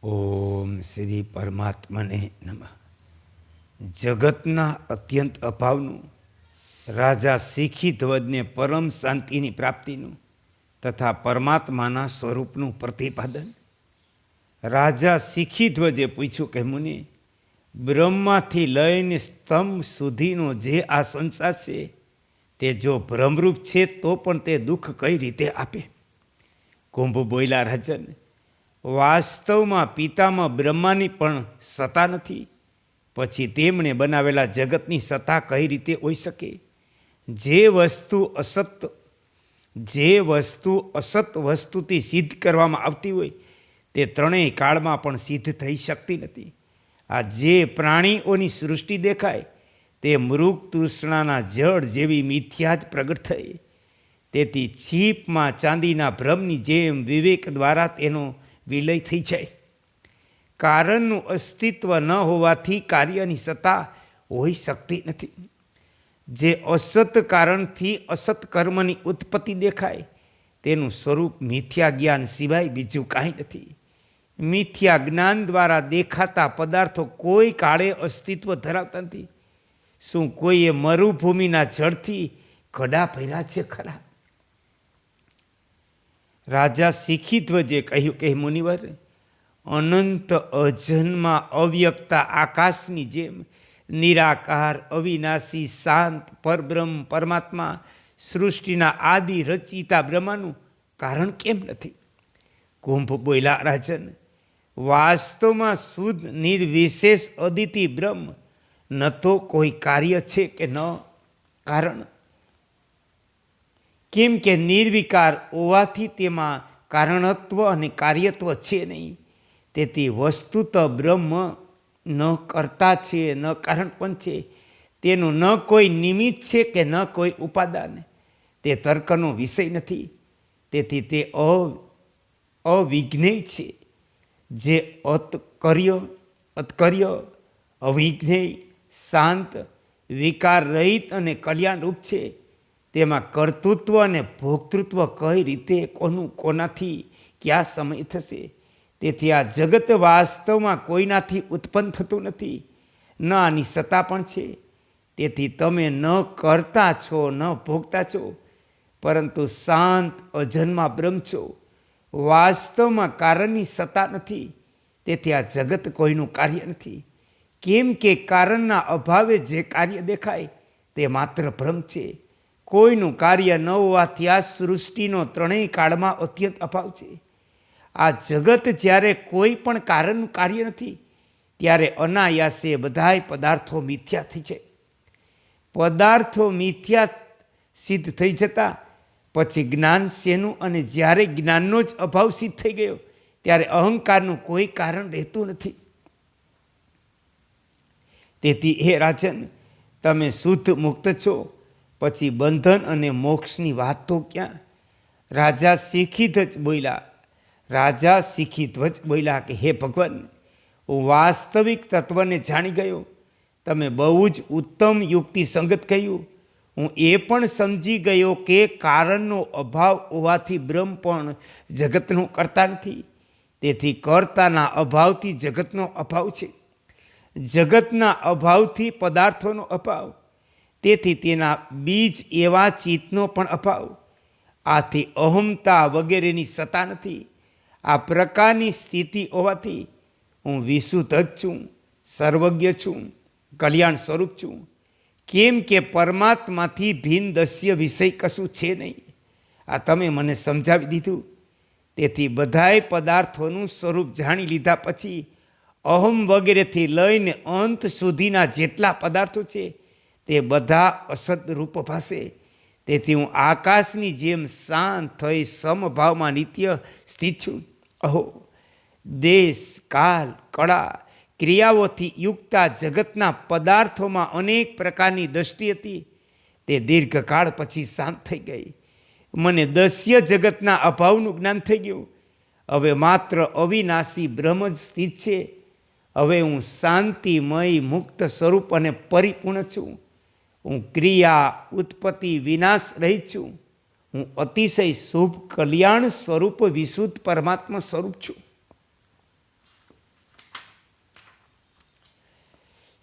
ઓમ શ્રી પરમાત્મને નમઃ. જગતના અત્યંત અભાવનું, રાજા શીખી ધ્વજને પરમ શાંતિની પ્રાપ્તિનું તથા પરમાત્માના સ્વરૂપનું પ્રતિપાદન. રાજા શીખી ધ્વજે પૂછ્યું કે મુનિ, બ્રહ્માથી લઈને સ્તંભ સુધીનો જે આ સંસાર છે તે જો ભ્રમરૂપ છે તો પણ તે દુઃખ કઈ રીતે આપે? કુંભ બોલ્યા, રાજન, વાસ્તવમાં પિતામાં બ્રહ્માની પણ સત્તા નથી, પછી તેમણે બનાવેલા જગતની સત્તા કઈ રીતે હોઈ શકે? જે વસ્તુ અસત વસ્તુથી સિદ્ધ કરવામાં આવતી હોય તે ત્રણેય કાળમાં પણ સિદ્ધ થઈ શકતી નથી. આ જે પ્રાણીઓની સૃષ્ટિ દેખાય તે મૃગ તૃષ્ણાના જળ જેવી મિથ્યા જ પ્રગટ થઈ. તેથી છીપમાં ચાંદીના ભ્રમની જેમ વિવેક દ્વારા તેનો વિલય થઈ જાય. કારણનું અસ્તિત્વ ન હોવાથી કાર્યની સત્તા હોઈ શકતી નથી. જે અસત કારણથી અસત કર્મની ઉત્પત્તિ દેખાય તેનું સ્વરૂપ મિથ્યા જ્ઞાન સિવાય બીજું કાંઈ નથી. મિથ્યા જ્ઞાન દ્વારા દેખાતા પદાર્થો કોઈ કાળે અસ્તિત્વ ધરાવતા નથી. શું કોઈએ મરુભૂમિના જળથી ઘડા ભર્યા છે ખરા? રાજા શીખી ધ્વજે કહ્યું કે મુનિવર, અનંત અજન્મા અવ્યક્તા આકાશની જેમ નિરાકાર અવિનાશી શાંત પરબ્રહ્મ પરમાત્મા સૃષ્ટિના આદિ રચિતા બ્રહ્માનું કારણ કેમ નથી? કુંભ બોલ્યા, રાજન, વાસ્તવમાં શુદ્ધ નિર્વિશેષ અદિતિ બ્રહ્મ ન તો કોઈ કાર્ય છે કે ન કારણ. કેમ કે નિર્વિકાર હોવાથી તેમાં કારણત્વ અને કાર્યત્વ છે નહીં. તેથી વસ્તુત બ્રહ્મ ન કર્તા છે ન કારણ પણ છે. તેનું ન કોઈ નિમિત્ત છે કે ન કોઈ ઉપાદાન. તે તર્કનો વિષય નથી. તેથી તે અવિજ્ઞેય છે. જે અત્કર્ય અવિજ્ઞેય શાંત વિકાર રહિત અને કલ્યાણરૂપ છે, તેમાં કર્તૃત્વ અને ભોક્તૃત્વ કઈ રીતે કોનું કોનાથી ક્યાં સમય થશે? તેથી આ જગત વાસ્તવમાં કોઈનાથી ઉત્પન્ન થતું નથી, ન આની સત્તા પણ છે. તેથી તમે ન કરતા છો ન ભોગતા છો, પરંતુ શાંત અજન્મા બ્રહ્મ છો. વાસ્તવમાં કારણની સત્તા નથી. તેથી આ જગત કોઈનું કાર્ય નથી. કેમ કે કારણના અભાવે જે કાર્ય દેખાય તે માત્ર ભ્રમ છે. કોઈનું કાર્ય ન હોવાથી આ સૃષ્ટિનો ત્રણેય કાળમાં અત્યંત અભાવ છે. આ જગત જ્યારે કોઈ પણ કારણનું કાર્ય નથી ત્યારે અનાયાસે બધાય પદાર્થો મિથ્યા થઈ જાય. પદાર્થો મિથ્યા સિદ્ધ થઈ જતા પછી જ્ઞાન શેનું? અને જ્યારે જ્ઞાનનો જ અભાવ સિદ્ધ થઈ ગયો ત્યારે અહંકારનું કોઈ કારણ રહેતું નથી. તેથી હે રાજન, તમે શુદ્ધ મુક્ત છો, પછી બંધન અને મોક્ષની વાત તો ક્યાં? રાજા શીખી ધ્વજ બોલ્યા કે હે ભગવાન, હું વાસ્તવિક તત્વને જાણી ગયો. તમે બહુ જ ઉત્તમ યુક્તિ સંગત કહ્યું. હું એ પણ સમજી ગયો કે કારણનો અભાવ હોવાથી બ્રહ્મ પણ જગતનું કરતા નથી. તેથી કર્તાના અભાવથી જગતનો અભાવ છે. જગતના અભાવથી પદાર્થોનો અભાવ. તેથી તેના બીજ એવા ચિત્તનો પણ અભાવ. આથી અહમતા વગેરેની સત્તા નથી. આ પ્રકારની સ્થિતિ હોવાથી હું વિશુદ્ધ જ છું, સર્વજ્ઞ છું, કલ્યાણ સ્વરૂપ છું. કેમ કે પરમાત્માથી ભિન્ન દસ્ય વિષય કશું છે નહીં. આ તમે મને સમજાવી દીધું. તેથી બધાય પદાર્થોનું સ્વરૂપ જાણી લીધા પછી અહમ વગેરેથી લઈને અંત સુધીના જેટલા પદાર્થો છે તે બધા અસદ રૂપ ભાસે. તેથી હું આકાશની જેમ શાંત થઈ સમભાવમાં નિત્ય સ્થિત છું. અહો, દેશ કાલ કળા ક્રિયાઓથી યુક્તા જગતના પદાર્થોમાં અનેક પ્રકારની દૃષ્ટિ હતી, તે દીર્ઘકાળ પછી શાંત થઈ ગઈ. મને દસ્ય જગતના અભાવનું જ્ઞાન થઈ ગયું. હવે માત્ર અવિનાશી બ્રહ્મ જ સ્થિત છે. હવે હું શાંતિમય મુક્ત સ્વરૂપ અને પરિપૂર્ણ છું. હું ક્રિયા ઉત્પત્તિ વિનાશ રહી છું. હું અતિશય શુભ કલ્યાણ સ્વરૂપ વિશુદ્ધ પરમાત્મા સ્વરૂપ છું.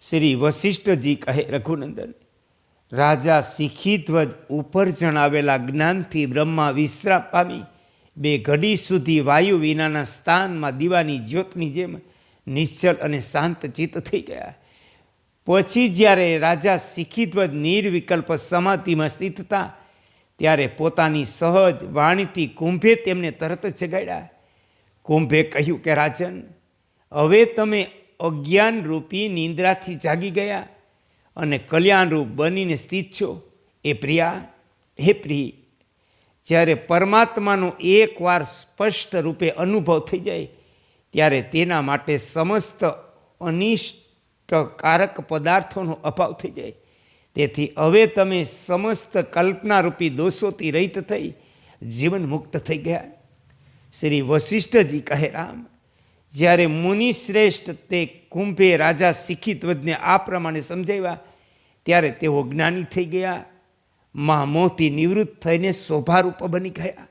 શ્રી વશિષ્ઠજી કહે, રઘુનંદન, રાજા શિખીધ્વજ ઉપર જણાવેલા જ્ઞાનથી બ્રહ્મા વિશ્રામ પામી 2 ઘડી સુધી વાયુ વિનાના સ્થાનમાં દીવાની જ્યોતની જેમ નિશ્ચલ અને શાંત ચિત્ત થઈ ગયા. પછી જ્યારે રાજા શિખીધ્વજ નિર્વિકલ્પ સમાધિમાં સ્થિત હતા ત્યારે પોતાની સહજ વાણીથી કુંભે તેમને તરત જગાડ્યા. કુંભે કહ્યું કે રાજન, હવે તમે અજ્ઞાન રૂપી નિંદ્રાથી જાગી ગયા અને કલ્યાણરૂપ બનીને સ્થિત છો. એ પ્રિયા, હે પ્રિય, જ્યારે પરમાત્માનો એકવાર સ્પષ્ટ રૂપે અનુભવ થઈ જાય ત્યારે તેના માટે સમસ્ત અનિષ્ટકારક પદાર્થોનો અભાવ થઈ જાય. તેથી હવે તમે સમસ્ત કલ્પનારૂપી દોષોથી રહિત થઈ જીવન મુક્ત થઈ ગયા. શ્રી વશિષ્ઠજી કહે, રામ, જ્યારે મુનિ શ્રેષ્ઠ તે કુંભે રાજા શિખીધ્વજને આ પ્રમાણે સમજાવ્યા ત્યારે તેઓ જ્ઞાની થઈ ગયા, મહામોહથી નિવૃત્ત થઈને શોભારૂપ બની ગયા.